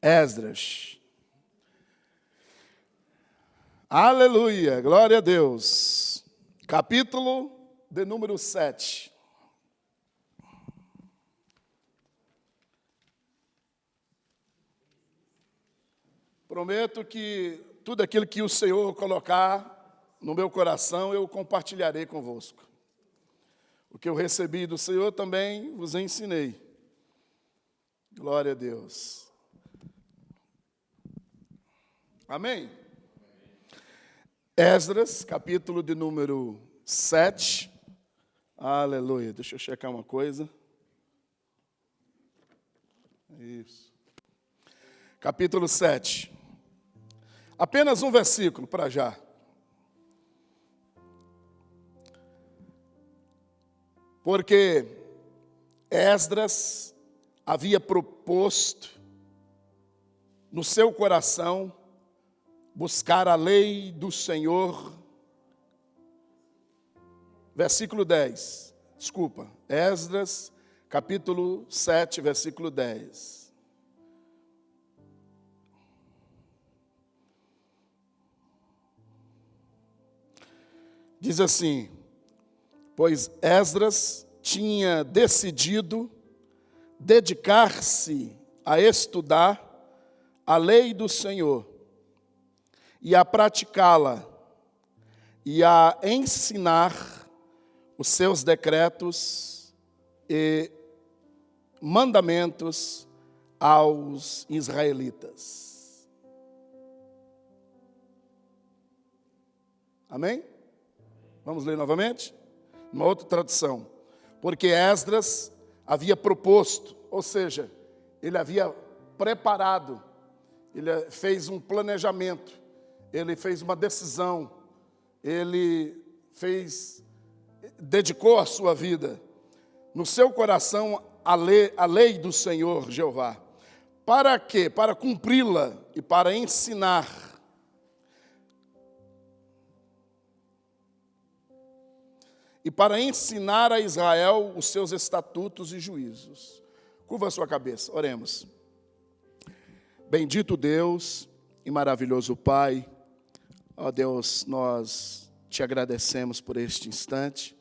Esdras. Aleluia, glória a Deus. Capítulo de número 7. Prometo que tudo aquilo que o Senhor colocar no meu coração, eu compartilharei convosco. O que eu recebi do Senhor também vos ensinei. Glória a Deus. Amém? Esdras, capítulo de número 7. Aleluia. Deixa eu checar uma coisa. Isso. Capítulo 7. Apenas um versículo para já. Porque Esdras havia proposto no seu coração buscar a lei do Senhor. Versículo 10. Desculpa. Esdras, capítulo 7, versículo 10. Diz assim: pois Esdras tinha decidido dedicar-se a estudar a lei do Senhor e a praticá-la e a ensinar os seus decretos e mandamentos aos israelitas. Amém? Vamos ler novamente? Uma outra tradução. Porque Esdras havia proposto, ou seja, ele havia preparado, ele fez um planejamento, ele fez uma decisão, ele dedicou a sua vida, no seu coração, a lei do Senhor Jeová. Para quê? Para cumpri-la e para ensinar. E para ensinar a Israel os seus estatutos e juízos. Curva a sua cabeça, oremos. Bendito Deus e maravilhoso Pai, ó Deus, nós te agradecemos por este instante.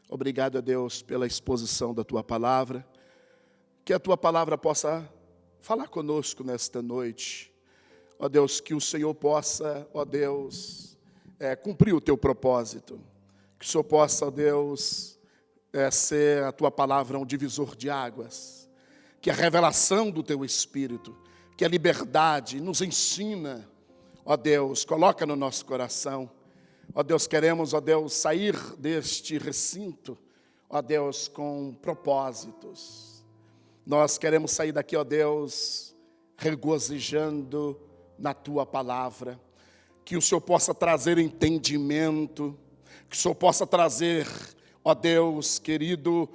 Obrigado a Deus pela exposição da Tua palavra. Que a Tua palavra possa falar conosco nesta noite. Ó Deus, que o Senhor possa, ó Deus, cumprir o Teu propósito. Que o Senhor possa, ó Deus, ser a Tua palavra um divisor de águas. Que a revelação do Teu Espírito, que a liberdade nos ensina, ó Deus, coloca no nosso coração. Ó Deus, queremos, ó Deus, sair deste recinto, ó Deus, com propósitos. Nós queremos sair daqui, ó Deus, regozijando na Tua palavra. Que o Senhor possa trazer entendimento, que o Senhor possa trazer, ó Deus, querido,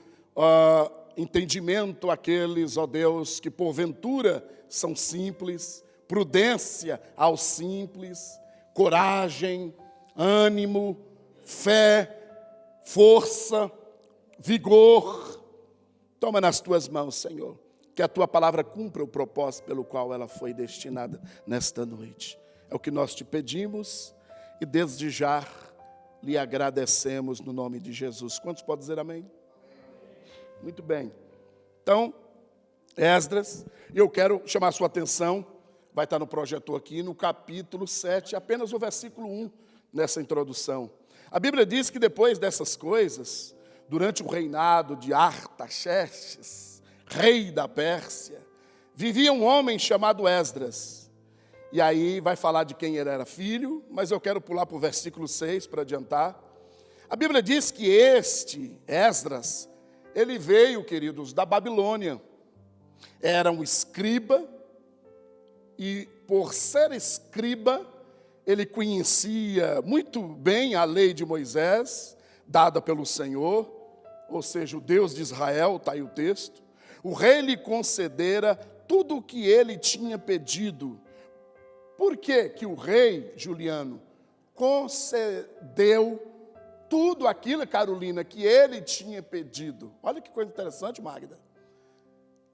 entendimento àqueles, ó Deus, que porventura são simples, prudência aos simples, coragem, ânimo, fé, força, vigor. Toma nas Tuas mãos, Senhor, que a Tua palavra cumpra o propósito pelo qual ela foi destinada nesta noite. É o que nós te pedimos e desde já lhe agradecemos no nome de Jesus. Quantos podem dizer amém? Muito bem. Então, Esdras, eu quero chamar a sua atenção, vai estar no projetor aqui, no capítulo 7, apenas o versículo 1, nessa introdução. A Bíblia diz que depois dessas coisas, durante o reinado de Artaxerxes, rei da Pérsia, vivia um homem chamado Esdras. E aí vai falar de quem ele era filho, mas eu quero pular para o versículo 6 para adiantar. A Bíblia diz que este Esdras, ele veio, queridos, da Babilônia. Era um escriba e, por ser escriba, ele conhecia muito bem a lei de Moisés, dada pelo Senhor, ou seja, o Deus de Israel, está aí o texto. O rei lhe concedera tudo o que ele tinha pedido. Por que que o rei, Juliano, concedeu tudo aquilo, Carolina, que ele tinha pedido? Olha que coisa interessante, Magda.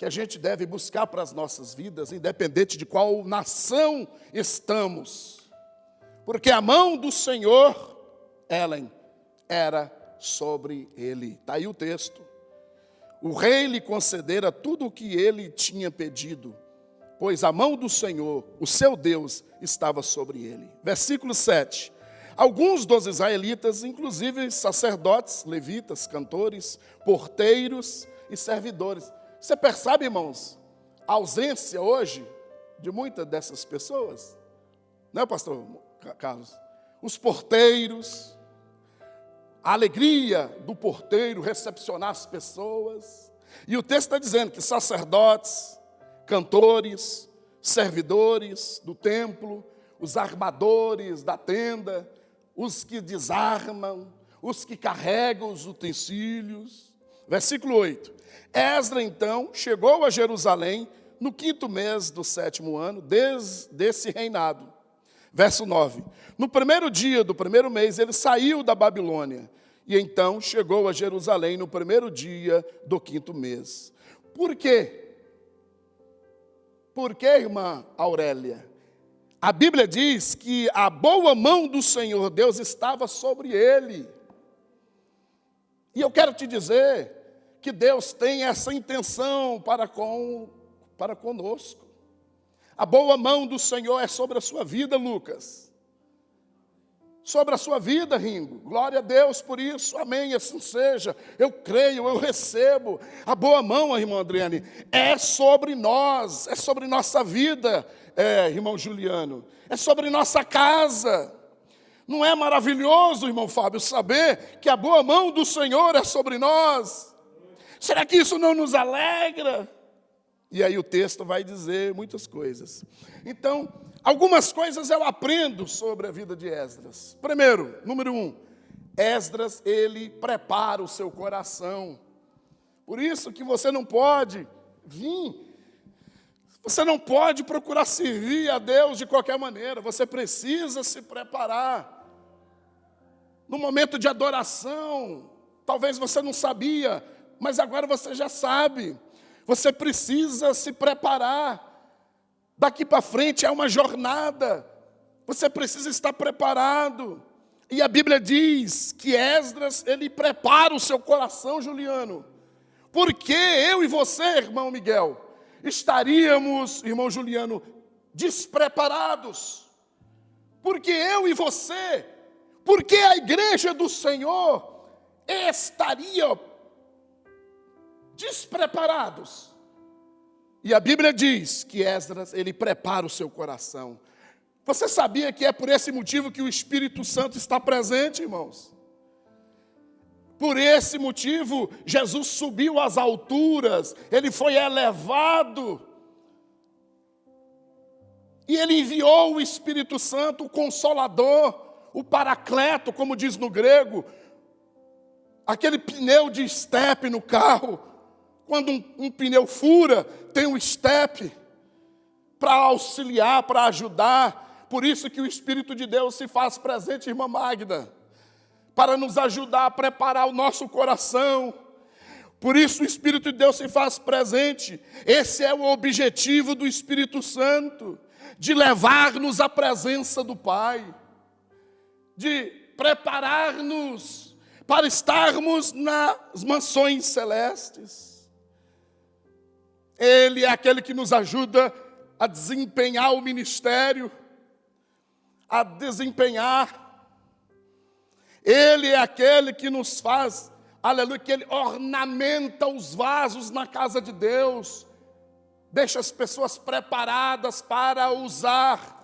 que a gente deve buscar para as nossas vidas, independente de qual nação estamos. Porque a mão do Senhor, Ellen, era sobre ele. Está aí o texto. O rei lhe concedera tudo o que ele tinha pedido, pois a mão do Senhor, o seu Deus, estava sobre ele. Versículo 7. Alguns dos israelitas, inclusive sacerdotes, levitas, cantores, porteiros e servidores. Você percebe, irmãos, a ausência hoje de muitas dessas pessoas? Não é, pastor Carlos? Os porteiros, a alegria do porteiro recepcionar as pessoas. E o texto está dizendo que sacerdotes, cantores, servidores do templo, os armadores da tenda, os que desarmam, os que carregam os utensílios. Versículo 8. Esdras, então, chegou a Jerusalém no 5º mês do 7º ano, desse reinado. Verso 9. No primeiro dia do primeiro mês, ele saiu da Babilônia, e então chegou a Jerusalém no primeiro dia do 5º mês. Por quê? Por quê, irmã Aurélia? A Bíblia diz que a boa mão do Senhor Deus estava sobre ele. E eu quero te dizer que Deus tem essa intenção para conosco. A boa mão do Senhor é sobre a sua vida, Lucas. Sobre a sua vida, Ringo. Glória a Deus por isso, amém, assim seja. Eu creio, eu recebo. A boa mão, irmão Adriane, é sobre nós, é sobre nossa vida, irmão Juliano. É sobre nossa casa. Não é maravilhoso, irmão Fábio, saber que a boa mão do Senhor é sobre nós? Será que isso não nos alegra? E aí o texto vai dizer muitas coisas. Então, algumas coisas eu aprendo sobre a vida de Esdras. Primeiro, número 1, Esdras, ele prepara o seu coração. Por isso que você não pode você não pode procurar servir a Deus de qualquer maneira. Você precisa se preparar. No momento de adoração, talvez você não sabia, mas agora você já sabe. Você precisa se preparar. Daqui para frente é uma jornada. Você precisa estar preparado. E a Bíblia diz que Esdras, ele prepara o seu coração, Juliano. Porque eu e você, irmão Miguel, estaríamos, irmão Juliano, despreparados. Porque eu e você, porque a igreja do Senhor estaria despreparados. E a Bíblia diz que Esdras, ele prepara o seu coração. Você sabia que é por esse motivo que o Espírito Santo está presente, irmãos? Por esse motivo, Jesus subiu às alturas, ele foi elevado. E ele enviou o Espírito Santo, o Consolador, o Paracleto, como diz no grego, aquele pneu de estepe no carro. Quando um pneu fura, tem um estepe para auxiliar, para ajudar. Por isso que o Espírito de Deus se faz presente, irmã Magda, para nos ajudar a preparar o nosso coração. Por isso o Espírito de Deus se faz presente. Esse é o objetivo do Espírito Santo, de levar-nos à presença do Pai, de preparar-nos para estarmos nas mansões celestes. Ele é aquele que nos ajuda a desempenhar o ministério, a desempenhar. Ele é aquele que nos faz, aleluia, que ele ornamenta os vasos na casa de Deus, deixa as pessoas preparadas para usar.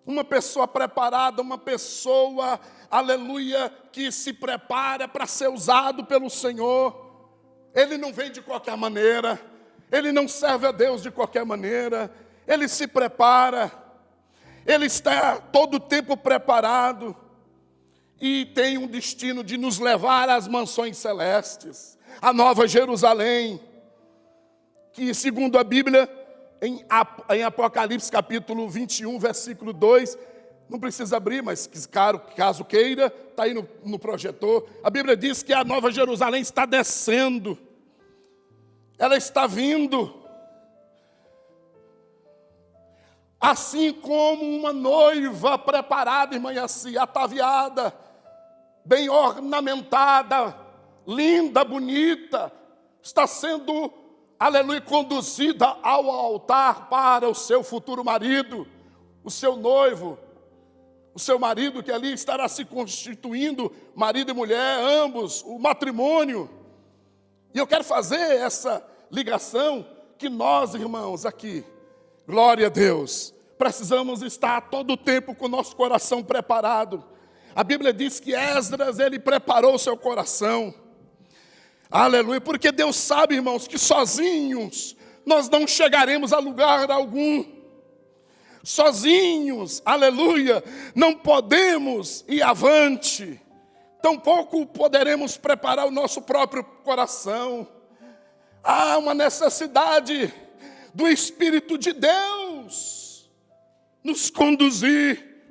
Uma pessoa preparada, uma pessoa, aleluia, que se prepara para ser usado pelo Senhor. Ele não vem de qualquer maneira. Ele não serve a Deus de qualquer maneira. Ele se prepara. Ele está todo o tempo preparado. E tem um destino de nos levar às mansões celestes, a Nova Jerusalém, que segundo a Bíblia, em Apocalipse capítulo 21, versículo 2, não precisa abrir, mas caso queira, está aí no projetor. A Bíblia diz que a Nova Jerusalém está descendo, ela está vindo, Assim como uma noiva preparada, irmã Yaci, ataviada, bem ornamentada, linda, bonita, está sendo, aleluia, conduzida ao altar para o seu futuro marido, o seu noivo, o seu marido que ali estará se constituindo, marido e mulher, ambos, o matrimônio. E eu quero fazer essa ligação que nós, irmãos, aqui, glória a Deus, precisamos estar todo o tempo com o nosso coração preparado. A Bíblia diz que Esdras, ele preparou o seu coração. Aleluia, porque Deus sabe, irmãos, que sozinhos nós não chegaremos a lugar algum. Sozinhos, aleluia, não podemos ir avante. Tampouco poderemos preparar o nosso próprio coração. Há uma necessidade do Espírito de Deus nos conduzir,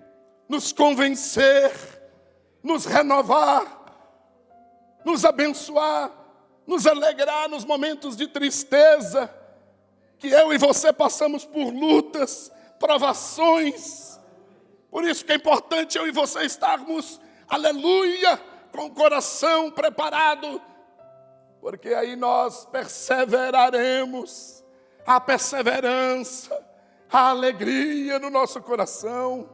nos convencer, nos renovar, nos abençoar, nos alegrar nos momentos de tristeza, que eu e você passamos por lutas, provações. Por isso que é importante eu e você estarmos, aleluia, com o coração preparado, porque aí nós perseveraremos, a perseverança, a alegria no nosso coração.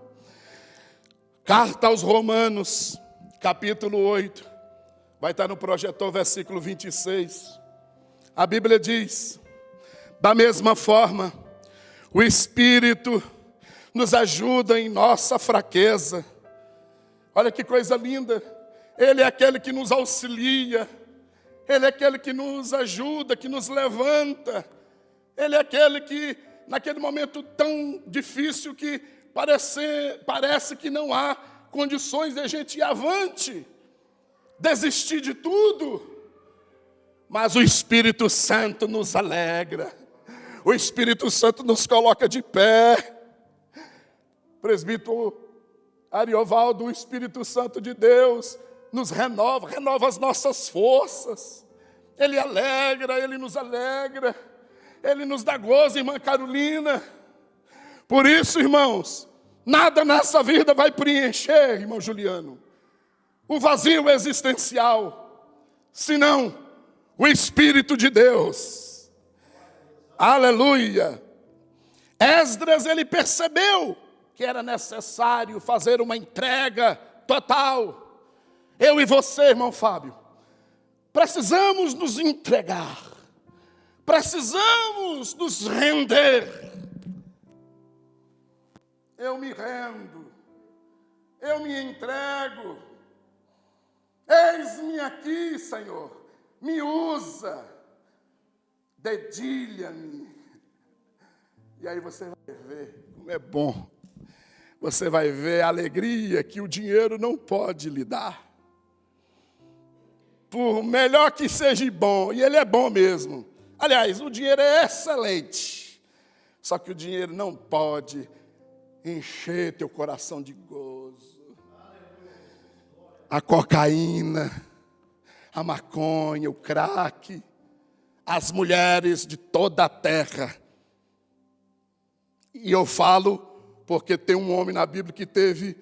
Carta aos Romanos, capítulo 8, vai estar no projetor, versículo 26. A Bíblia diz: da mesma forma, o Espírito nos ajuda em nossa fraqueza. Olha que coisa linda. Ele é aquele que nos auxilia. Ele é aquele que nos ajuda, que nos levanta. Ele é aquele que, naquele momento tão difícil que parece que não há condições de a gente ir avante, desistir de tudo. Mas o Espírito Santo nos alegra. O Espírito Santo nos coloca de pé. Presbítero Ariovaldo, o Espírito Santo de Deus nos renova as nossas forças. Ele alegra, Ele nos alegra. Ele nos dá gozo, irmã Carolina. Por isso, irmãos, nada nessa vida vai preencher, irmão Juliano, o vazio existencial, senão o Espírito de Deus. Aleluia. Esdras, ele percebeu que era necessário fazer uma entrega total. Eu e você, irmão Fábio, precisamos nos entregar. Precisamos nos render. Eu me rendo. Eu me entrego. Eis-me aqui, Senhor. Me usa. Dedilha-me. E aí você vai ver como é bom. Você vai ver a alegria que o dinheiro não pode lhe dar. Por melhor que seja bom, e ele é bom mesmo. Aliás, o dinheiro é excelente. Só que o dinheiro não pode encher teu coração de gozo. A cocaína, a maconha, o crack, as mulheres de toda a terra. E eu falo porque tem um homem na Bíblia que teve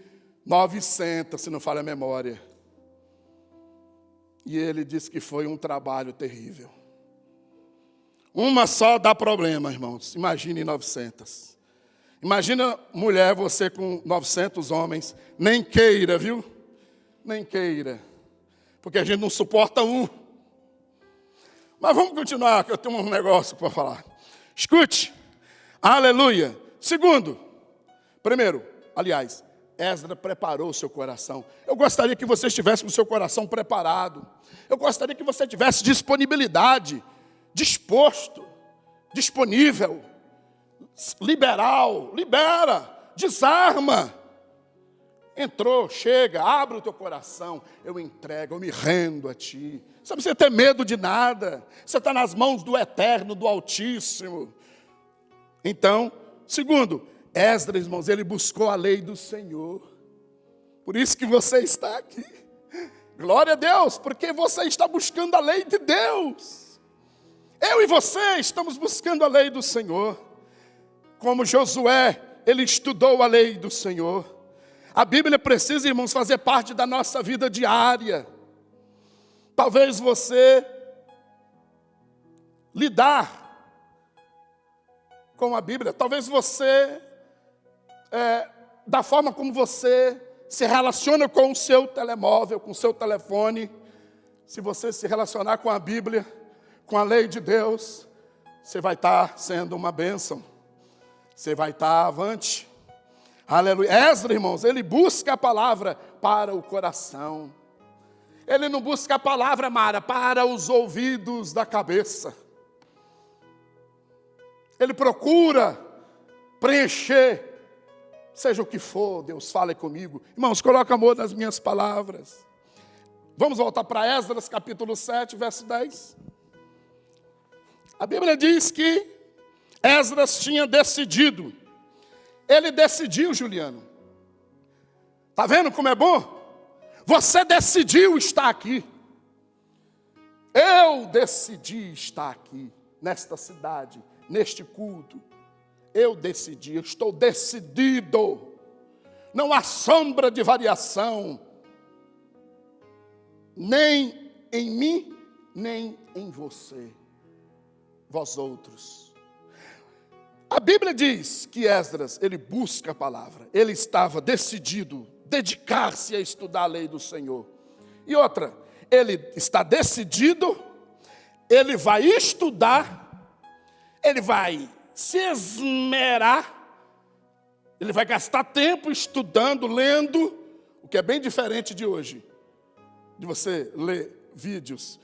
900, se não falha a memória. E ele disse que foi um trabalho terrível. Uma só dá problema, irmãos. Imagine 900. Imagina mulher, você com 900 homens. Nem queira, viu? Nem queira. Porque a gente não suporta um. Mas vamos continuar, que eu tenho um negócio para falar. Escute. Aleluia. Segundo. Primeiro, aliás, Esdras preparou o seu coração. Eu gostaria que você estivesse com o seu coração preparado. Eu gostaria que você tivesse disponibilidade, disposto, disponível, liberal, libera, desarma. Entrou, chega, abre o teu coração. Eu entrego, eu me rendo a ti. Você não precisa ter medo de nada. Você está nas mãos do Eterno, do Altíssimo. Então, segundo, Esdras, irmãos, ele buscou a lei do Senhor. Por isso que você está aqui. Glória a Deus, porque você está buscando a lei de Deus. Eu e você estamos buscando a lei do Senhor. Como Josué, ele estudou a lei do Senhor. A Bíblia precisa, irmãos, fazer parte da nossa vida diária. Talvez você lidar com a Bíblia, talvez você, da forma como você se relaciona com o seu telemóvel, com o seu telefone, se você se relacionar com a Bíblia, com a lei de Deus, você vai estar sendo uma bênção. Você vai estar avante. Aleluia. Esdras, irmãos, ele busca a palavra para o coração. Ele não busca a palavra, Mara, para os ouvidos da cabeça. Ele procura preencher, seja o que for, Deus fale comigo. Irmãos, coloca amor nas minhas palavras. Vamos voltar para Esdras, capítulo 7, verso 10. A Bíblia diz que Esdras tinha decidido. Ele decidiu, Juliano. Está vendo como é bom? Você decidiu estar aqui. Eu decidi estar aqui, nesta cidade, neste culto. Eu decidi, eu estou decidido. Não há sombra de variação, nem em mim, nem em você, vós outros. A Bíblia diz que Esdras, ele busca a palavra. Ele estava decidido, dedicar-se a estudar a lei do Senhor. E outra, ele está decidido, ele vai estudar, ele vai se esmerar, ele vai gastar tempo estudando, lendo, o que é bem diferente de hoje, de você ler vídeos,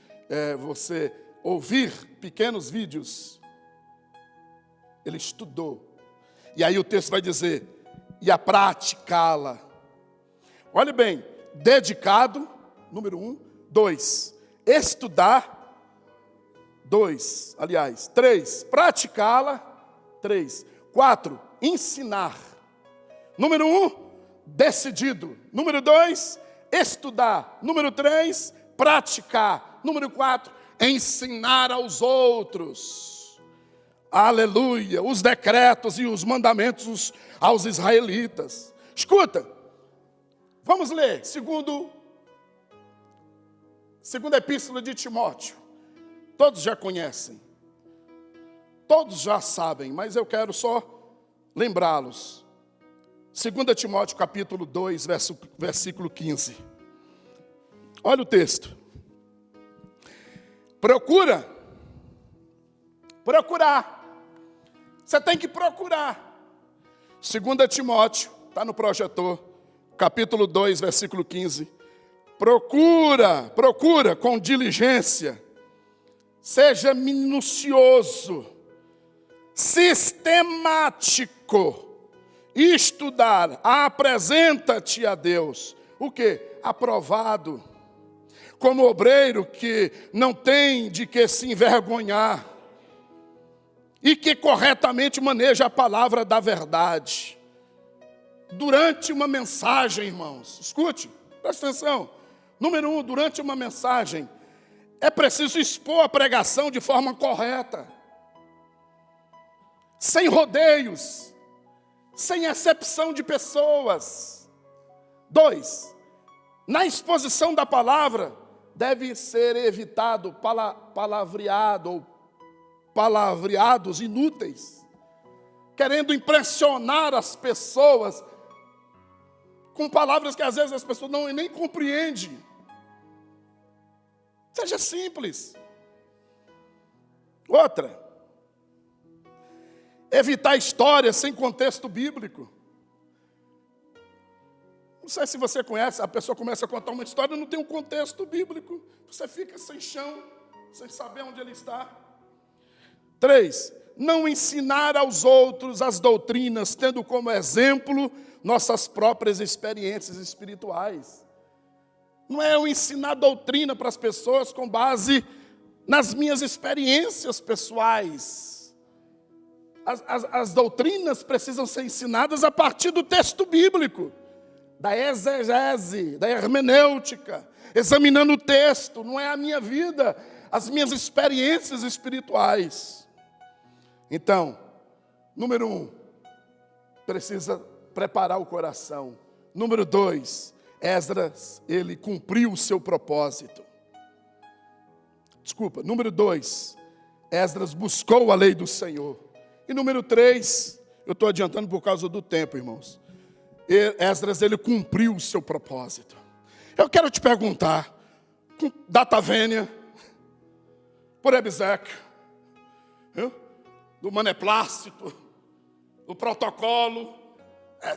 você ouvir pequenos vídeos. Ele estudou, e aí o texto vai dizer, e a praticá-la. Olhe bem, dedicado, número 1, 2, estudar, 2, aliás, 3, praticá-la, 3, 4, ensinar. Número 1, decidido. Número 2, estudar. Número 3, praticar. Número 4, ensinar aos outros. Aleluia, os decretos e os mandamentos aos israelitas. Escuta, vamos ler, segunda epístola de Timóteo. Todos já conhecem, todos já sabem, mas eu quero só lembrá-los. 2 Timóteo capítulo 2, versículo 15. Olha o texto. Procurar. Você tem que procurar. 2 Timóteo, está no projetor, capítulo 2, versículo 15. Procura com diligência, seja minucioso, sistemático, estudar, apresenta-te a Deus. O quê? Aprovado, como obreiro que não tem de que se envergonhar, e que corretamente maneja a palavra da verdade. Durante uma mensagem, irmãos, escute, presta atenção. Número 1, durante uma mensagem, é preciso expor a pregação de forma correta, sem rodeios, sem acepção de pessoas. 2, na exposição da palavra, deve ser evitado palavreado ou palavreados inúteis, querendo impressionar as pessoas com palavras que às vezes as pessoas nem compreendem. Seja simples. Outra, evitar histórias sem contexto bíblico. Não sei se você conhece, a pessoa começa a contar uma história e não tem um contexto bíblico. Você fica sem chão, sem saber onde ele está. 3, não ensinar aos outros as doutrinas, tendo como exemplo nossas próprias experiências espirituais. Não é eu ensinar doutrina para as pessoas com base nas minhas experiências pessoais. As doutrinas precisam ser ensinadas a partir do texto bíblico, da exegese, da hermenêutica, examinando o texto, não é a minha vida, as minhas experiências espirituais. Então, número 1, precisa preparar o coração. Número 2, Esdras, ele cumpriu o seu propósito. Número 2, Esdras buscou a lei do Senhor. E número 3, eu estou adiantando por causa do tempo, irmãos. Esdras, ele cumpriu o seu propósito. Eu quero te perguntar, com data vênia, por Ebzeque, do maneplácito, do protocolo.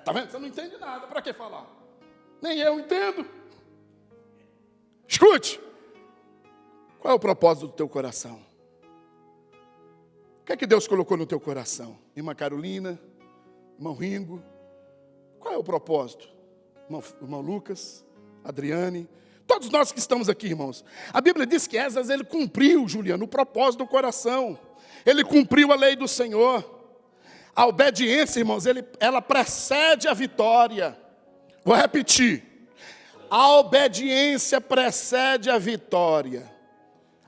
Tá vendo? Você não entende nada, para que falar? Nem eu entendo. Escute, qual é o propósito do teu coração? O que é que Deus colocou no teu coração? Irmã Carolina, irmão Ringo, qual é o propósito? Irmão Lucas, Adriane, todos nós que estamos aqui, irmãos. A Bíblia diz que Esdras, ele cumpriu, Juliano, o propósito do coração. Ele cumpriu a lei do Senhor. A obediência, irmãos, ela precede a vitória. Vou repetir. A obediência precede a vitória.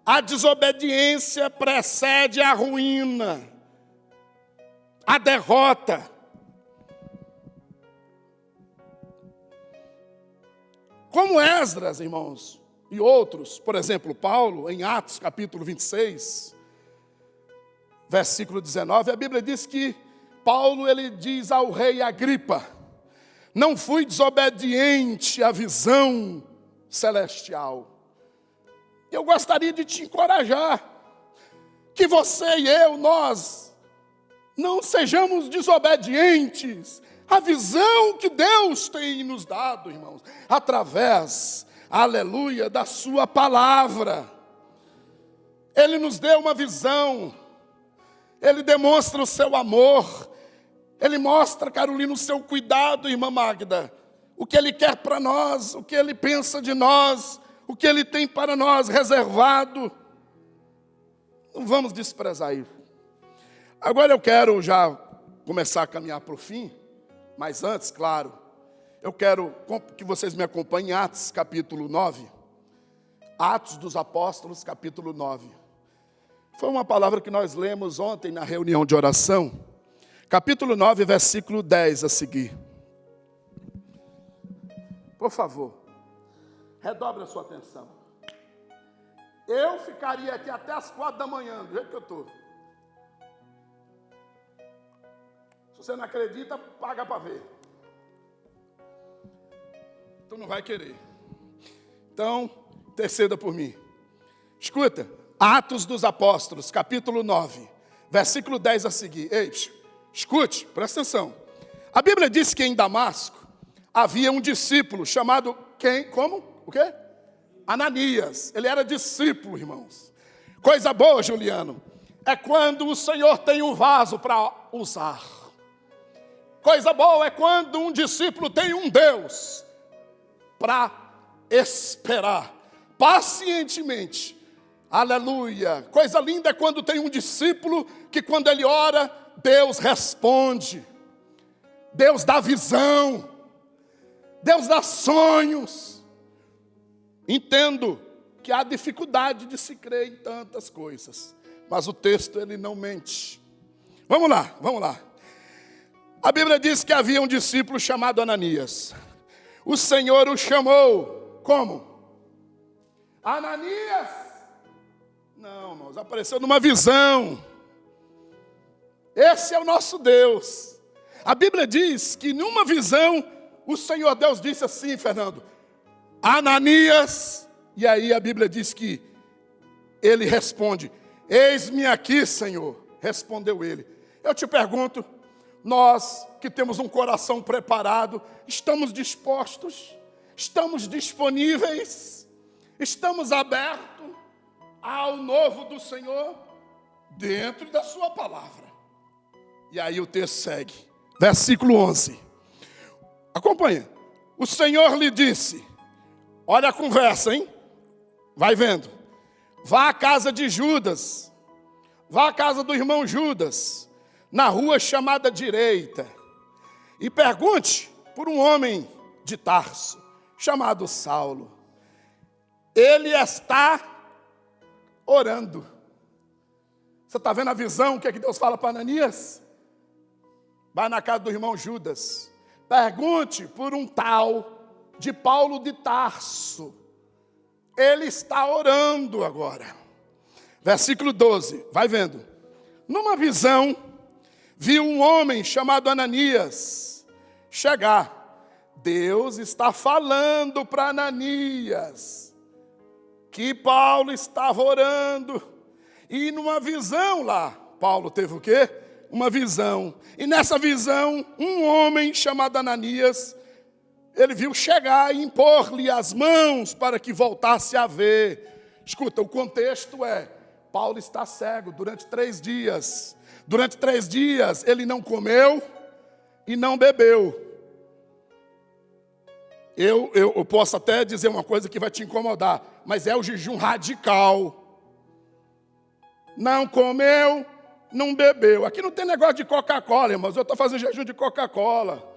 A desobediência precede a ruína, a derrota. Como Esdras, irmãos, e outros, por exemplo, Paulo, em Atos capítulo 26, versículo 19, a Bíblia diz que Paulo, ele diz ao rei Agripa: não fui desobediente à visão celestial. Eu gostaria de te encorajar, que você e eu, nós, não sejamos desobedientes à visão que Deus tem nos dado, irmãos, através, aleluia, da sua palavra. Ele nos deu uma visão, Ele demonstra o seu amor, Ele mostra, Carolina, o seu cuidado, irmã Magda, o que Ele quer para nós, o que Ele pensa de nós, o que Ele tem para nós reservado. Não vamos desprezar isso. Agora eu quero já começar a caminhar para o fim, mas antes, claro, eu quero que vocês me acompanhem em Atos capítulo 9. Atos dos Apóstolos, capítulo 9. Foi uma palavra que nós lemos ontem na reunião de oração. Capítulo 9, versículo 10 a seguir. Por favor, redobre a sua atenção. Eu ficaria aqui até as 4 da manhã, do jeito que eu estou. Se você não acredita, paga para ver. Tu não vai querer. Então, interceda por mim. Escuta, Atos dos Apóstolos, capítulo 9, versículo 10 a seguir. Ei, escute, presta atenção. A Bíblia diz que em Damasco havia um discípulo chamado quem? Como? O quê? Ananias. Ele era discípulo, irmãos. Coisa boa, Juliano, é quando o Senhor tem um vaso para usar. Coisa boa é quando um discípulo tem um Deus para esperar pacientemente. Aleluia. Coisa linda é quando tem um discípulo que quando ele ora, Deus responde. Deus dá visão. Deus dá sonhos. Entendo que há dificuldade de se crer em tantas coisas, mas o texto ele não mente. Vamos lá. A Bíblia diz que havia um discípulo chamado Ananias. O Senhor o chamou. Como? Ananias? Não, irmãos, apareceu numa visão. Esse é o nosso Deus. A Bíblia diz que numa visão, o Senhor Deus disse assim, Fernando: Ananias. E aí a Bíblia diz que ele responde: eis-me aqui, Senhor. Respondeu ele. Eu te pergunto, nós que temos um coração preparado, estamos dispostos? Estamos disponíveis? Estamos abertos ao novo do Senhor? Dentro da sua palavra. E aí o texto segue. Versículo 11. Acompanha. O Senhor lhe disse, olha a conversa, hein? Vai vendo. Vá à casa de Judas. Vá à casa do irmão Judas, na rua chamada Direita, e pergunte por um homem de Tarso, chamado Saulo. Ele está orando. Você está vendo a visão? O que é que Deus fala para Ananias? Vai na casa do irmão Judas. Pergunte por um tal de Paulo de Tarso. Ele está orando agora. Versículo 12, vai vendo. Numa visão, viu um homem chamado Ananias chegar. Deus está falando para Ananias que Paulo estava orando. E numa visão lá, Paulo teve o quê? Uma visão. E nessa visão, um homem chamado Ananias, ele viu chegar e impor-lhe as mãos para que voltasse a ver. Escuta, o contexto é, Paulo está cego durante 3 dias. Durante 3 dias ele não comeu e não bebeu. Eu posso até dizer uma coisa que vai te incomodar, mas é o jejum radical. Não comeu, não bebeu. Aqui não tem negócio de Coca-Cola, irmãos. Eu estou fazendo jejum de Coca-Cola.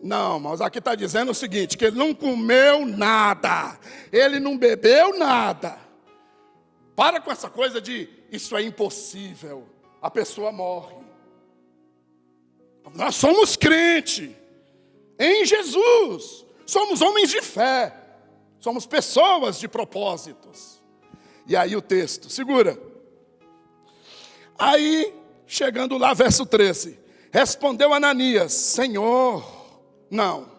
Não, mas aqui está dizendo o seguinte, que ele não comeu nada. Ele não bebeu nada. Para com essa coisa de, isso é impossível. A pessoa morre. Nós somos crentes em Jesus. Somos homens de fé. Somos pessoas de propósitos. E aí o texto, segura. Aí, chegando lá, verso 13. Respondeu Ananias, Senhor, não.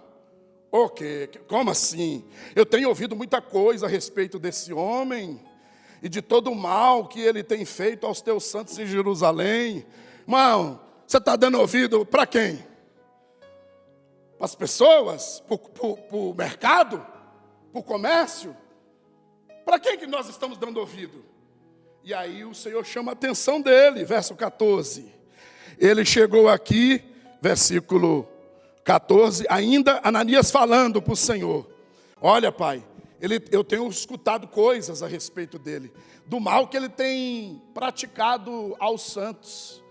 O quê? Como assim? Eu tenho ouvido muita coisa a respeito desse homem e de todo o mal que ele tem feito aos teus santos em Jerusalém. Irmão, você está dando ouvido para quem? Para as pessoas? Para o mercado? Para o comércio? Para quem que nós estamos dando ouvido? E aí o Senhor chama a atenção dele, verso 14. Ele chegou aqui, versículo 14, ainda Ananias falando para o Senhor. Olha, Pai, eu tenho escutado coisas a respeito dele, do mal que ele tem praticado aos santos.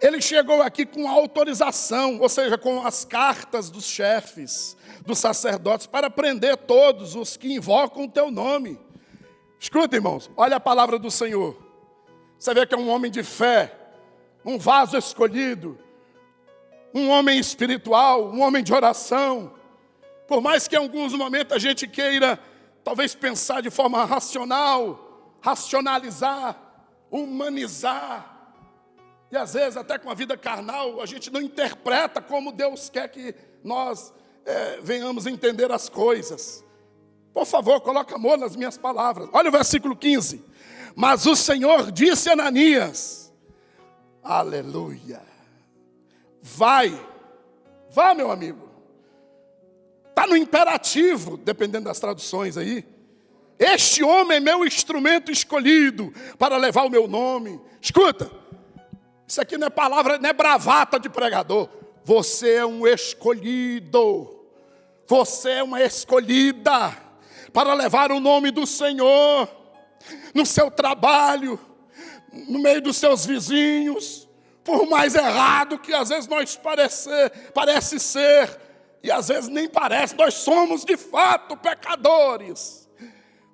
Ele chegou aqui com autorização, ou seja, com as cartas dos chefes, dos sacerdotes, para prender todos os que invocam o teu nome. Escuta, irmãos, olha a palavra do Senhor. Você vê que é um homem de fé, um vaso escolhido, um homem espiritual, um homem de oração. Por mais que em alguns momentos a gente queira, talvez pensar de forma racional, racionalizar, humanizar, e às vezes até com a vida carnal, a gente não interpreta como Deus quer que nós venhamos entender as coisas. Por favor, coloca amor nas minhas palavras. Olha o versículo 15. Mas o Senhor disse a Ananias, aleluia, vai, meu amigo. Está no imperativo, dependendo das traduções aí. Este homem é meu instrumento escolhido para levar o meu nome. Escuta, isso aqui não é palavra, não é bravata de pregador. Você é um escolhido. Você é uma escolhida para levar o nome do Senhor no seu trabalho, no meio dos seus vizinhos, por mais errado que às vezes nós parece ser, e às vezes nem parece, nós somos de fato pecadores,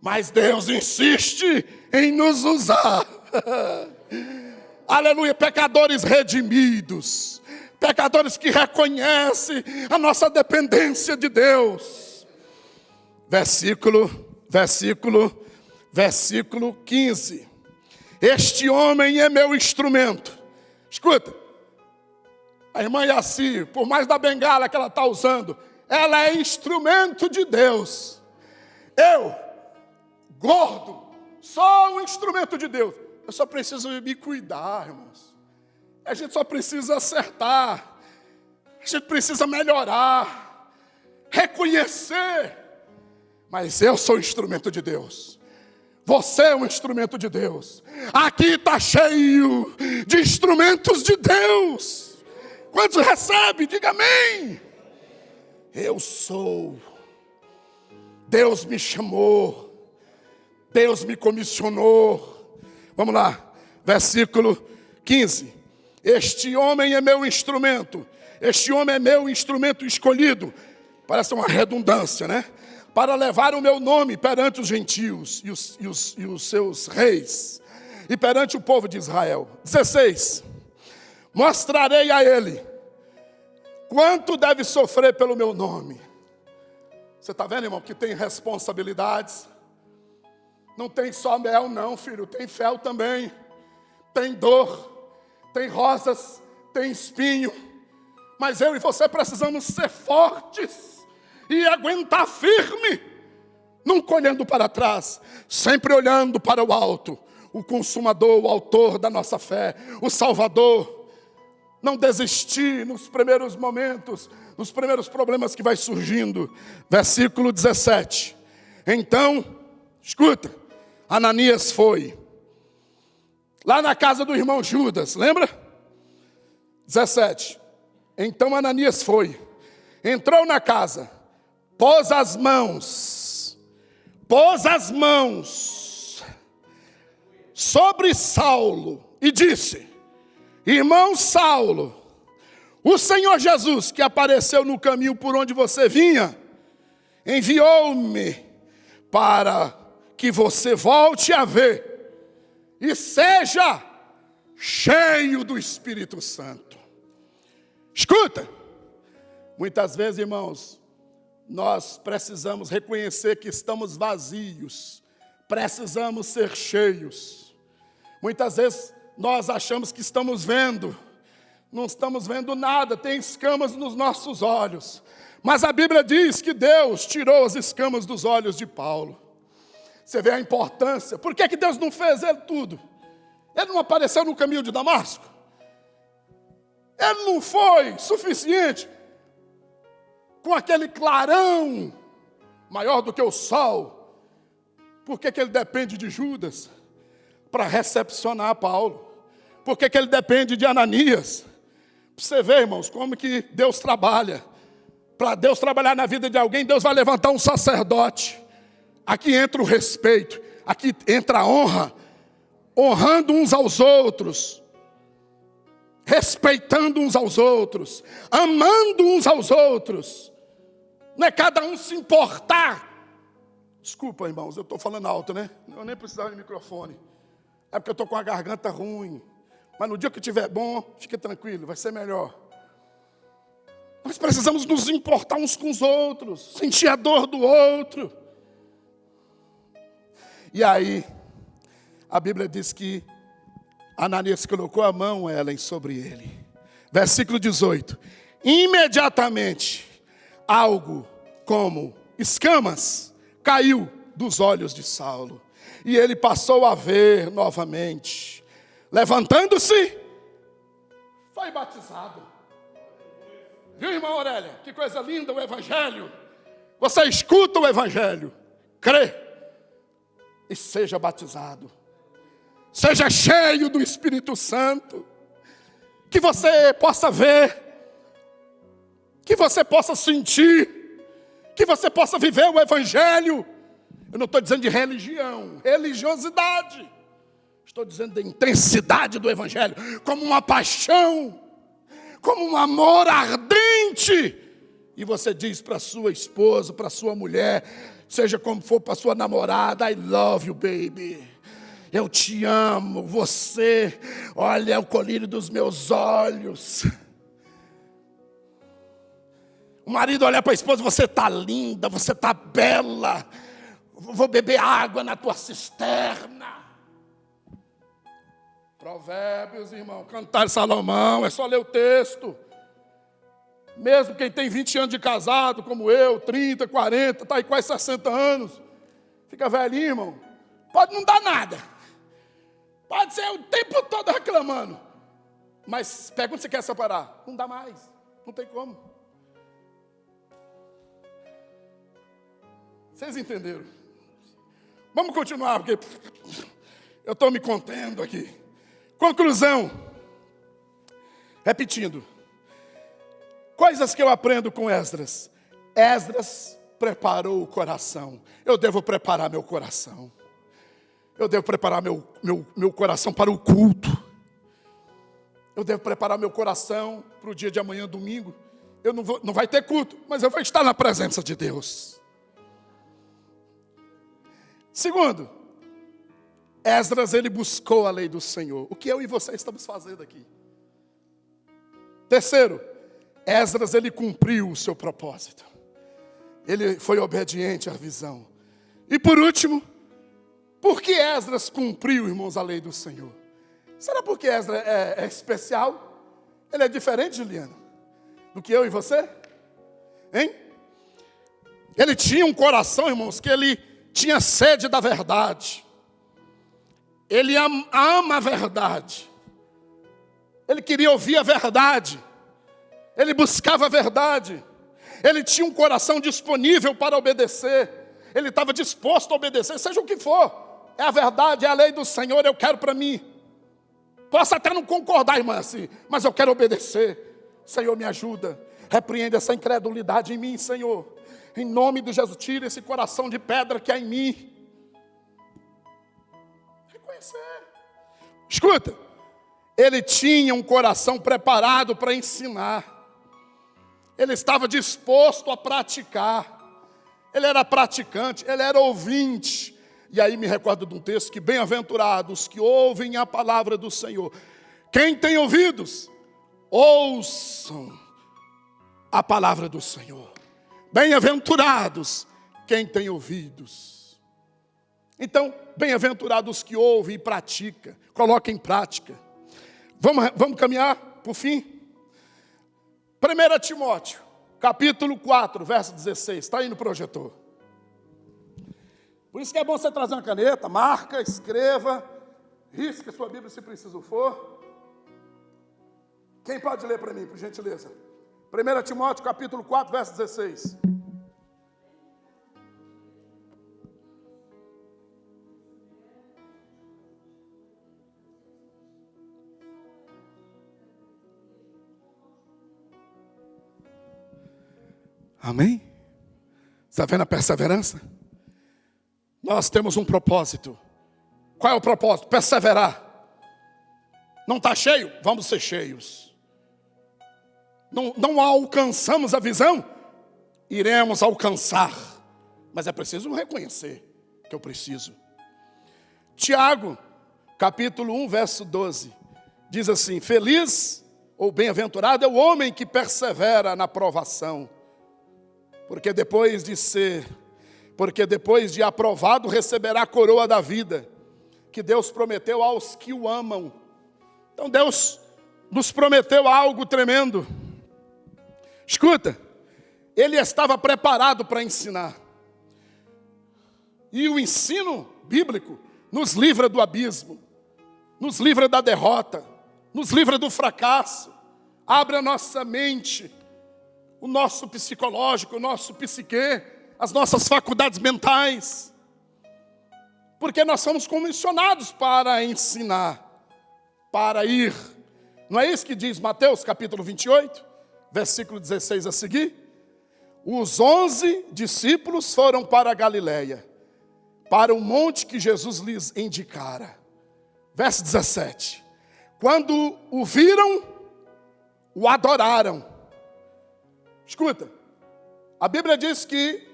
mas Deus insiste em nos usar. Aleluia, pecadores redimidos, pecadores que reconhecem a nossa dependência de Deus. Versículo 15. Este homem é meu instrumento. Escuta, a irmã Yaci, por mais da bengala que ela está usando, ela é instrumento de Deus. Eu, gordo, sou um instrumento de Deus. Eu só preciso me cuidar, irmãos. A gente só precisa acertar. A gente precisa melhorar. Reconhecer. Mas eu sou instrumento de Deus. Você é um instrumento de Deus. Aqui está cheio de instrumentos de Deus. Quantos recebem? Diga amém. Eu sou. Deus me chamou. Deus me comissionou. Vamos lá. Versículo 15. Este homem é meu instrumento. Este homem é meu instrumento escolhido. Parece uma redundância, né? Para levar o meu nome perante os gentios e os seus reis, e perante o povo de Israel. 16. Mostrarei a ele quanto deve sofrer pelo meu nome. Você está vendo, irmão, que tem responsabilidades. Não tem só mel não, filho, tem fel também. Tem dor, tem rosas, tem espinho. Mas eu e você precisamos ser fortes e aguentar firme, nunca olhando para trás, sempre olhando para o alto, o consumador, o autor da nossa fé, o Salvador. Não desistir nos primeiros momentos, nos primeiros problemas que vai surgindo. Versículo 17. Então, escuta, Ananias foi lá na casa do irmão Judas, lembra? 17. Então Ananias foi, entrou na casa, pôs as mãos sobre Saulo e disse: irmão Saulo, o Senhor Jesus, que apareceu no caminho por onde você vinha, enviou-me para que você volte a ver e seja cheio do Espírito Santo. Escuta, muitas vezes, irmãos, nós precisamos reconhecer que estamos vazios, precisamos ser cheios. Muitas vezes nós achamos que estamos vendo, não estamos vendo nada, tem escamas nos nossos olhos. Mas a Bíblia diz que Deus tirou as escamas dos olhos de Paulo. Você vê a importância. Por que Deus não fez ele tudo? Ele não apareceu no caminho de Damasco? Ele não foi suficiente com aquele clarão maior do que o sol? Por que ele depende de Judas para recepcionar Paulo? Por que ele depende de Ananias? Para você ver, irmãos, como que Deus trabalha. Para Deus trabalhar na vida de alguém, Deus vai levantar um sacerdote. Aqui entra o respeito, aqui entra a honra, honrando uns aos outros, respeitando uns aos outros, amando uns aos outros. Não é cada um se importar. Desculpa, irmãos, eu estou falando alto, né? Eu nem precisava de microfone. É porque eu estou com a garganta ruim. Mas no dia que estiver bom, fique tranquilo, vai ser melhor. Nós precisamos nos importar uns com os outros, sentir a dor do outro. E aí, a Bíblia diz que Ananias colocou a mão, Ellen, sobre ele. Versículo 18. Imediatamente, algo como escamas caiu dos olhos de Saulo. E ele passou a ver novamente. Levantando-se, foi batizado. Viu, irmã Aurélia? Que coisa linda o Evangelho. Você escuta o Evangelho, crê e seja batizado. Seja cheio do Espírito Santo. Que você possa ver, que você possa sentir, que você possa viver o Evangelho. Eu não estou dizendo de religião, religiosidade. Estou dizendo da intensidade do Evangelho, como uma paixão, como um amor ardente. E você diz para sua esposa, para sua mulher, seja como for, para sua namorada: I love you, baby. Eu te amo, você, olha, é o colírio dos meus olhos. O marido olha para a esposa: você está linda, você está bela. Vou beber água na tua cisterna. Provérbios, irmão, Cantar Salomão, é só ler o texto. Mesmo quem tem 20 anos de casado, como eu, 30, 40, está aí quase 60 anos, fica velhinho, irmão, pode não dar nada. Pode ser o tempo todo reclamando. Mas pergunta se quer separar. Não dá mais, não tem como. Vocês entenderam? Vamos continuar, porque eu estou me contendo aqui. Conclusão. Repetindo. Coisas que eu aprendo com Esdras. Esdras preparou o coração. Eu devo preparar meu coração. Eu devo preparar meu coração para o culto. Eu devo preparar meu coração para o dia de amanhã, domingo. Não vai ter culto, mas eu vou estar na presença de Deus. Segundo, Esdras, ele buscou a lei do Senhor. O que eu e você estamos fazendo aqui? Terceiro, Esdras, ele cumpriu o seu propósito. Ele foi obediente à visão. E por último, por que Esdras cumpriu, irmãos, a lei do Senhor? Será porque Esdras é especial? Ele é diferente, Juliana, do que eu e você? Hein? Ele tinha um coração, irmãos, que ele tinha sede da verdade. Ele ama a verdade. Ele queria ouvir a verdade. Ele buscava a verdade. Ele tinha um coração disponível para obedecer. Ele estava disposto a obedecer, seja o que for. É a verdade, é a lei do Senhor, eu quero para mim. Posso até não concordar, irmã, assim, mas eu quero obedecer. Senhor, me ajuda. Repreende essa incredulidade em mim, Senhor. Em nome de Jesus, tira esse coração de pedra que há em mim. Reconhecer. Escuta, ele tinha um coração preparado para ensinar. Ele estava disposto a praticar. Ele era praticante, ele era ouvinte. E aí me recordo de um texto que bem-aventurados que ouvem a palavra do Senhor. Quem tem ouvidos, ouçam a palavra do Senhor. Bem-aventurados quem tem ouvidos. Então, bem-aventurados que ouvem e praticam, coloquem em prática. Vamos caminhar por fim? 1 Timóteo, capítulo 4, verso 16. Está aí no projetor. Por isso que é bom você trazer uma caneta, marca, escreva, risque a sua Bíblia se preciso for. Quem pode ler para mim, por gentileza? 1 Timóteo, capítulo 4, verso 16. Amém? Está vendo a perseverança? Nós temos um propósito. Qual é o propósito? Perseverar. Não está cheio? Vamos ser cheios. Não alcançamos a visão? Iremos alcançar. Mas é preciso reconhecer que eu preciso. Tiago, capítulo 1, verso 12. Diz assim: feliz ou bem-aventurado é o homem que persevera na provação. Porque depois de aprovado receberá a coroa da vida, que Deus prometeu aos que o amam. Então Deus nos prometeu algo tremendo. Escuta, ele estava preparado para ensinar. E o ensino bíblico nos livra do abismo, nos livra da derrota, nos livra do fracasso, abre a nossa mente, o nosso psicológico, o nosso psique, as nossas faculdades mentais. Porque nós somos comissionados para ensinar, para ir. Não é isso que diz Mateus capítulo 28, versículo 16 a seguir? Os 11 discípulos foram para a Galileia, para o monte que Jesus lhes indicara. Verso 17. Quando o viram, o adoraram. Escuta, a Bíblia diz que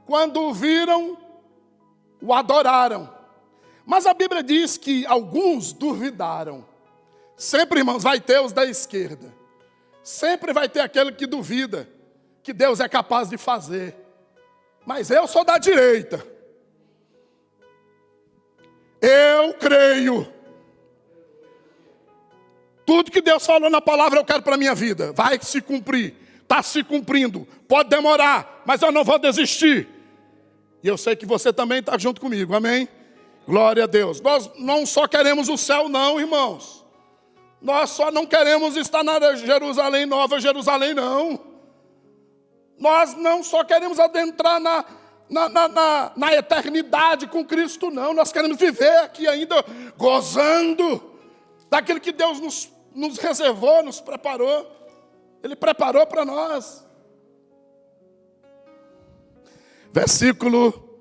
quando o viram, o adoraram. Mas a Bíblia diz que alguns duvidaram. Sempre, irmãos, vai ter os da esquerda. Sempre vai ter aquele que duvida que Deus é capaz de fazer. Mas eu sou da direita. Eu creio. Tudo que Deus falou na palavra eu quero para a minha vida. Vai se cumprir. Está se cumprindo. Pode demorar, mas eu não vou desistir. E eu sei que você também está junto comigo. Amém? Glória a Deus. Nós não só queremos o céu não, irmãos. Nós só não queremos estar na Jerusalém, Nova Jerusalém, não. Nós não só queremos adentrar na eternidade com Cristo, não. Nós queremos viver aqui ainda gozando daquilo que Deus nos reservou, nos preparou. Ele preparou para nós. Versículo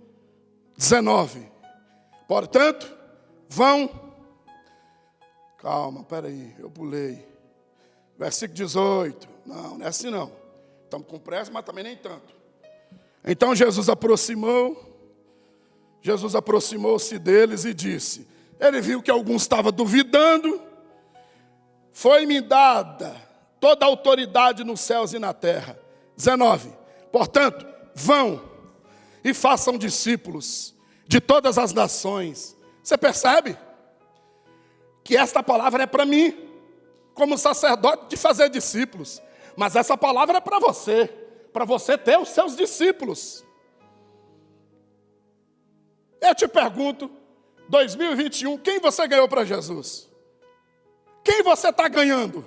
19. Portanto, vão. Calma, peraí, eu pulei. Versículo 18. Não é assim não. Estamos com pressa, mas também nem tanto. Então Jesus aproximou-se deles e disse. Ele viu que alguns estavam duvidando. Foi-me dada toda a autoridade nos céus e na terra. 19. Portanto, vão e façam discípulos de todas as nações. Você percebe que esta palavra é para mim, como sacerdote, de fazer discípulos. Mas essa palavra é para você ter os seus discípulos. Eu te pergunto, 2021, quem você ganhou para Jesus? Quem você está ganhando?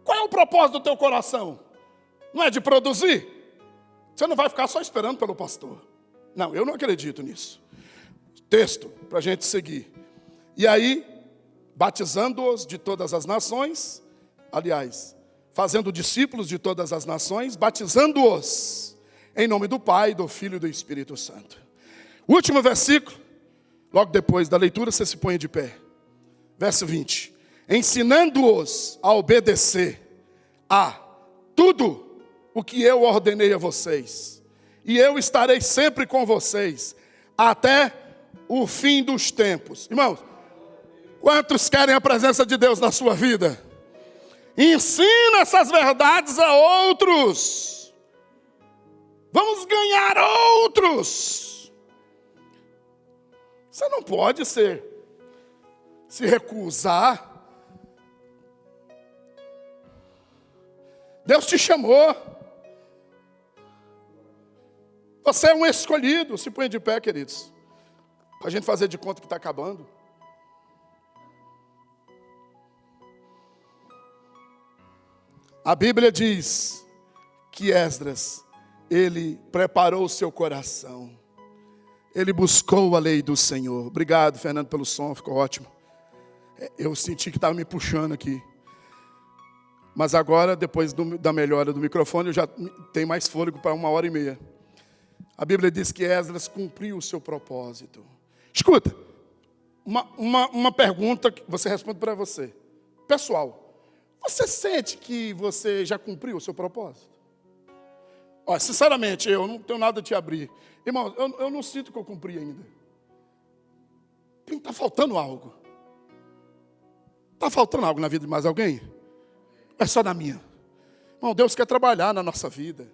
Qual é o propósito do teu coração? Não é de produzir? Você não vai ficar só esperando pelo pastor. Não, eu não acredito nisso. Texto, para a gente seguir. E aí, batizando-os de todas as nações, aliás, fazendo discípulos de todas as nações, batizando-os em nome do Pai, do Filho e do Espírito Santo. Último versículo, logo depois da leitura, você se põe de pé. Verso 20. Ensinando-os a obedecer a tudo o que eu ordenei a vocês. E eu estarei sempre com vocês, até o fim dos tempos. Irmãos, quantos querem a presença de Deus na sua vida? Ensina essas verdades a outros. Vamos ganhar outros. Você não pode se recusar. Deus te chamou. Você é um escolhido. Se põe de pé, queridos, para a gente fazer de conta que está acabando. A Bíblia diz que Esdras, ele preparou o seu coração. Ele buscou a lei do Senhor. Obrigado, Fernando, pelo som, ficou ótimo. Eu senti que estava me puxando aqui. Mas agora, depois da melhora do microfone, eu já tenho mais fôlego para 1h30. A Bíblia diz que Esdras cumpriu o seu propósito. Escuta, uma pergunta que você responde para você. Pessoal, você sente que você já cumpriu o seu propósito? Olha, sinceramente, eu não tenho nada a te abrir. Irmão, eu não sinto que eu cumpri ainda. Está faltando algo. Está faltando algo na vida de mais alguém? É só na minha. Irmão, Deus quer trabalhar na nossa vida.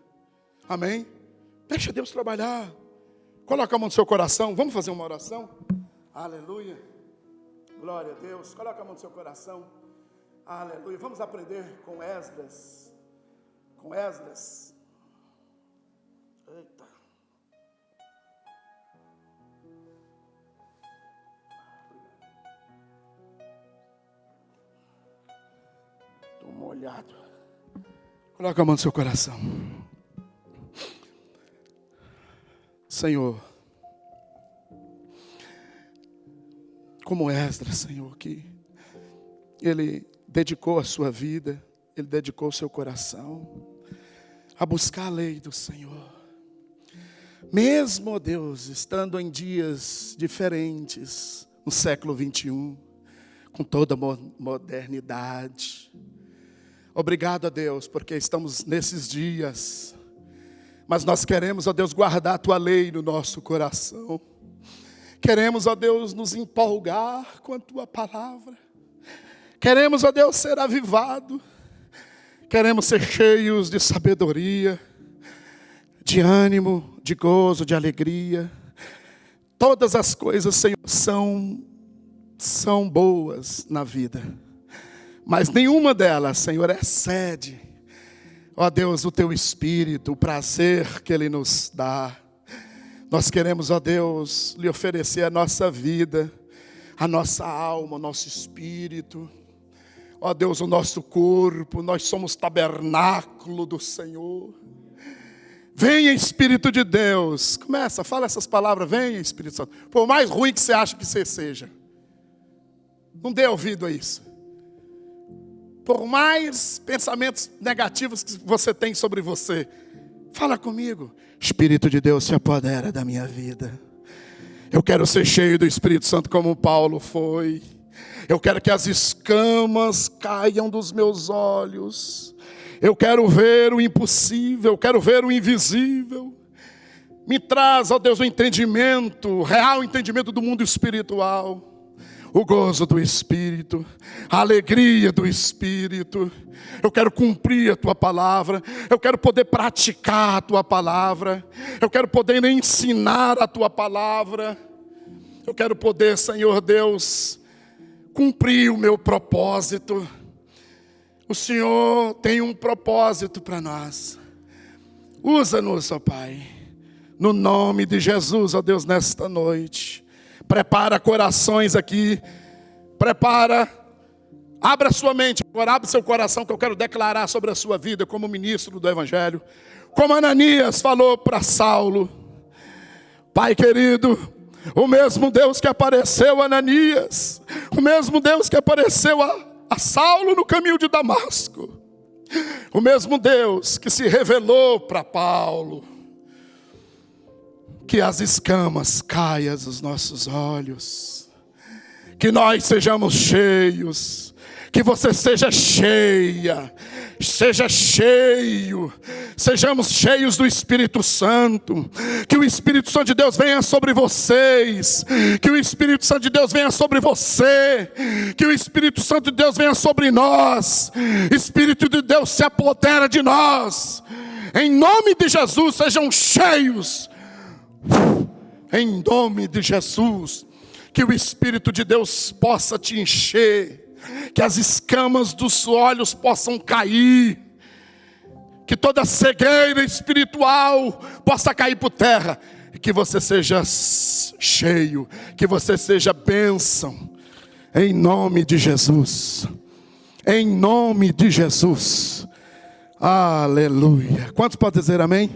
Amém? Deixa Deus trabalhar. Coloca a mão no seu coração. Vamos fazer uma oração? Aleluia. Glória a Deus. Coloca a mão no seu coração. Aleluia. Vamos aprender com Esdras. Com Esdras. Eita. Estou molhado. Coloca a mão no seu coração. Senhor, como Esdras, Senhor, que ele dedicou a sua vida, ele dedicou o seu coração a buscar a lei do Senhor. Mesmo, ó Deus, estando em dias diferentes, no século 21, com toda a modernidade. Obrigado a Deus, porque estamos nesses dias. Mas nós queremos, ó Deus, guardar a Tua lei no nosso coração. Queremos, ó Deus, nos empolgar com a Tua palavra. Queremos, ó Deus, ser avivado. Queremos ser cheios de sabedoria, de ânimo, de gozo, de alegria. Todas as coisas, Senhor, são boas na vida. Mas nenhuma delas, Senhor, excede, ó Deus, o Teu Espírito, o prazer que Ele nos dá. Nós queremos, ó Deus, lhe oferecer a nossa vida, a nossa alma, o nosso espírito. Ó Deus, o nosso corpo, nós somos tabernáculo do Senhor. Venha, Espírito de Deus. Fala essas palavras, venha, Espírito Santo. Por mais ruim que você acha que você seja, não dê ouvido a isso. Por mais pensamentos negativos que você tem sobre você, fala comigo. Espírito de Deus, se apodera da minha vida. Eu quero ser cheio do Espírito Santo como Paulo foi. Eu quero que as escamas caiam dos meus olhos. Eu quero ver o impossível, eu quero ver o invisível. Me traz, ó Deus, o entendimento, o real entendimento do mundo espiritual. o gozo do Espírito, a alegria do Espírito. Eu quero cumprir a tua palavra, eu quero poder praticar a tua palavra, eu quero poder ensinar a tua palavra, eu quero poder, Senhor Deus, cumprir o meu propósito. O Senhor tem um propósito para nós. Usa-nos, ó Pai, no nome de Jesus, ó Deus, nesta noite. Prepara corações aqui, abra sua mente, agora abre seu coração que eu quero declarar sobre a sua vida como ministro do Evangelho. Como Ananias falou para Saulo, Pai querido, o mesmo Deus que apareceu a Ananias, o mesmo Deus que apareceu a Saulo no caminho de Damasco, o mesmo Deus que se revelou para Paulo, que as escamas caiam dos nossos olhos, que nós sejamos cheios, que você seja cheia, seja cheio, sejamos cheios do Espírito Santo, que o Espírito Santo de Deus venha sobre vocês, que o Espírito Santo de Deus venha sobre você, que o Espírito Santo de Deus venha sobre nós, Espírito de Deus se apodera de nós, em nome de Jesus, sejam cheios, em nome de Jesus, que o Espírito de Deus possa te encher, que as escamas dos olhos possam cair, que toda cegueira espiritual possa cair por terra, e que você seja cheio, que você seja bênção, em nome de Jesus, em nome de Jesus, aleluia. Quantos podem dizer amém?